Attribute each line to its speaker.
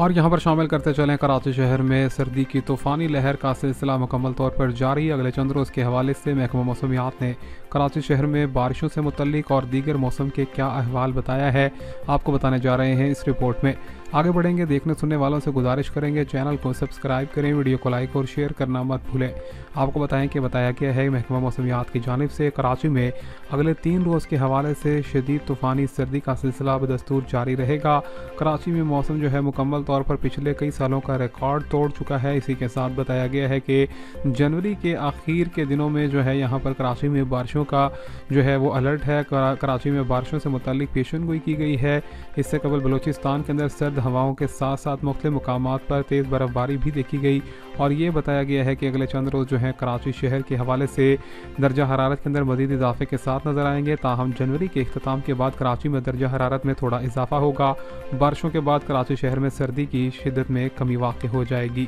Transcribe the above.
Speaker 1: اور یہاں پر شامل کرتے چلیں کراچی شہر میں سردی کی طوفانی لہر کا سلسلہ مکمل طور پر جاری۔ اگلے چند روز کے حوالے سے محکمہ موسمیات نے کراچی شہر میں بارشوں سے متعلق اور دیگر موسم کے کیا احوال بتایا ہے، آپ کو بتانے جا رہے ہیں اس رپورٹ میں۔ آگے بڑھیں گے، دیکھنے سننے والوں سے گزارش کریں گے چینل کو سبسکرائب کریں، ویڈیو کو لائک اور شیئر کرنا مت بھولیں۔ آپ کو بتائیں کہ بتایا گیا ہے محکمہ موسمیات کی جانب سے کراچی میں اگلے 3 روز کے حوالے سے شدید طوفانی سردی کا سلسلہ بدستور جاری رہے گا۔ کراچی میں موسم جو ہے مکمل طور پر پچھلے کئی سالوں کا ریکارڈ توڑ چکا ہے۔ اسی کے ساتھ بتایا گیا ہے کہ جنوری کے آخر کے دنوں میں جو ہے یہاں پر کراچی میں بارشوں کا جو ہے وہ الرٹ ہے۔ کراچی میں بارشوں سے متعلق پیشن گوئی کی گئی ہے۔ اس سے قبل بلوچستان کے اندر سرد ہواؤں کے ساتھ ساتھ مختلف مقامات پر تیز برف باری بھی دیکھی گئی، اور یہ بتایا گیا ہے کہ اگلے چند روز جو ہے کراچی شہر کے حوالے سے درجہ حرارت کے اندر مزید اضافے کے ساتھ نظر آئیں گے۔ تاہم جنوری کے اختتام کے بعد کراچی میں درجہ حرارت میں تھوڑا اضافہ ہوگا۔ بارشوں کے بعد کراچی شہر میں سردی کی شدت میں کمی واقع ہو جائے گی۔